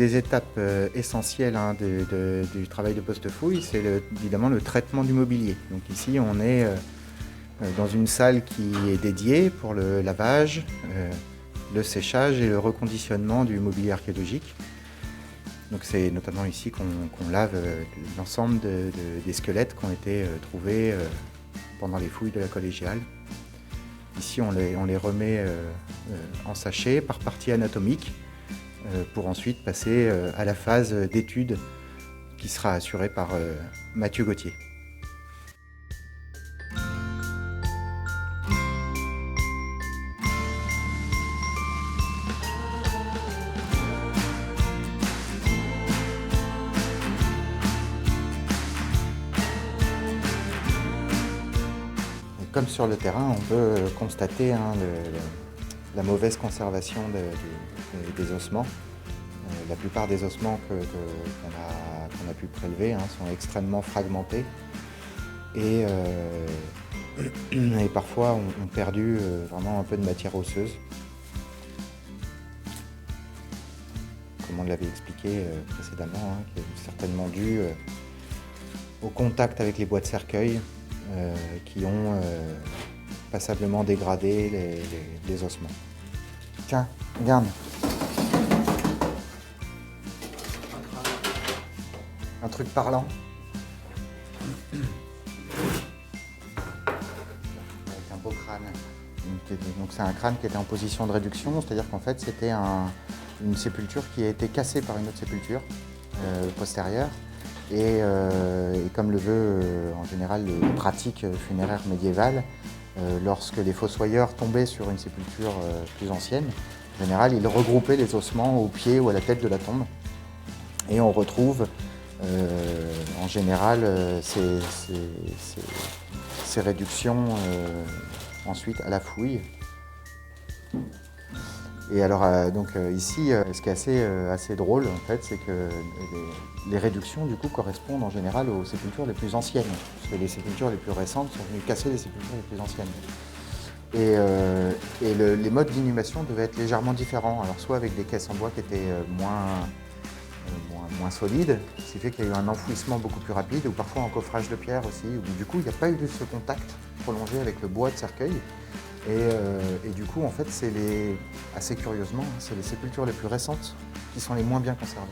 des étapes essentielles du travail de poste-fouille, c'est évidemment le traitement du mobilier. Donc ici, on est dans une salle qui est dédiée pour le lavage, le séchage et le reconditionnement du mobilier archéologique. Donc c'est notamment ici qu'on lave l'ensemble des squelettes qui ont été trouvés pendant les fouilles de la collégiale. Ici, on les remet en sachet par partie anatomique pour ensuite passer à la phase d'étude qui sera assurée par Mathieu Gauthier. Comme sur le terrain, on peut constater la mauvaise conservation des ossements. La plupart des ossements qu'on a pu prélever sont extrêmement fragmentés et parfois ont perdu vraiment un peu de matière osseuse. Comme on l'avait expliqué précédemment, qui est certainement dû au contact avec les bois de cercueil qui ont passablement dégradé les ossements. Tiens, regarde. Un truc parlant. Avec un beau crâne. Donc c'est un crâne qui était en position de réduction, c'est-à-dire qu'en fait c'était une sépulture qui a été cassée par une autre sépulture postérieure. Et comme le veut en général les pratiques funéraires médiévales, lorsque les fossoyeurs tombaient sur une sépulture plus ancienne, en général ils regroupaient les ossements au pied ou à la tête de la tombe. Et on retrouve en général ces réductions ensuite à la fouille. Et alors ici, ce qui est assez drôle en fait, c'est que les réductions du coup correspondent en général aux sépultures les plus anciennes, parce que les sépultures les plus récentes sont venues casser les sépultures les plus anciennes. Et les modes d'inhumation devaient être légèrement différents, alors soit avec des caisses en bois qui étaient moins solides, ce qui fait qu'il y a eu un enfouissement beaucoup plus rapide, ou parfois un coffrage de pierre aussi, où du coup il n'y a pas eu ce contact prolongé avec le bois de cercueil. Et du coup, en fait, assez curieusement, c'est les sépultures les plus récentes qui sont les moins bien conservées.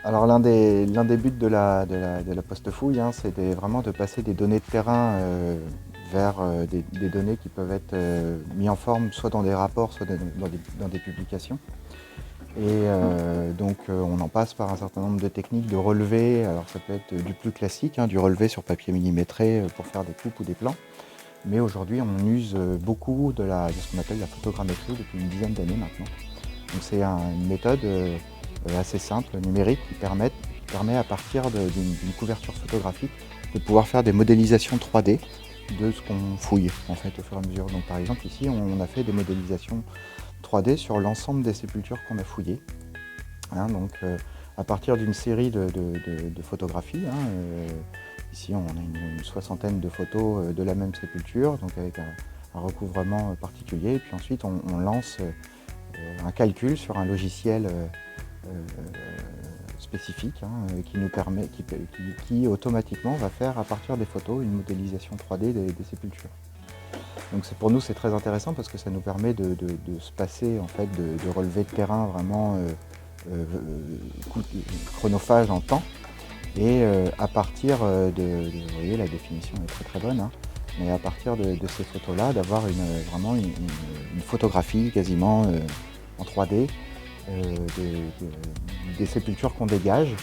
Alors l'un des buts de la poste-fouille, c'était vraiment de passer des données de terrain vers des données qui peuvent être mises en forme soit dans des rapports, soit dans des publications. Et donc on en passe par un certain nombre de techniques de relevé. Alors ça peut être du plus classique, du relevé sur papier millimétré pour faire des coupes ou des plans. Mais aujourd'hui on use beaucoup de ce qu'on appelle la photogrammétrie depuis une dizaine d'années maintenant. Donc c'est une méthode assez simple, numérique, qui permet à partir d'une couverture photographique de pouvoir faire des modélisations 3D de ce qu'on fouille en fait au fur et à mesure. Donc par exemple ici on a fait des modélisations 3D sur l'ensemble des sépultures qu'on a fouillées. Donc à partir d'une série de photographies, ici on a une soixantaine de photos de la même sépulture, donc avec un recouvrement particulier, et puis ensuite on lance un calcul sur un logiciel spécifique qui nous permet, qui automatiquement va faire à partir des photos une modélisation 3D des sépultures. Donc pour nous c'est très intéressant parce que ça nous permet de se passer en fait de relevés de terrain vraiment chronophages en temps, et à partir vous voyez la définition est très très bonne, mais à partir de ces photos là d'avoir vraiment une photographie quasiment en 3D des sépultures qu'on dégage,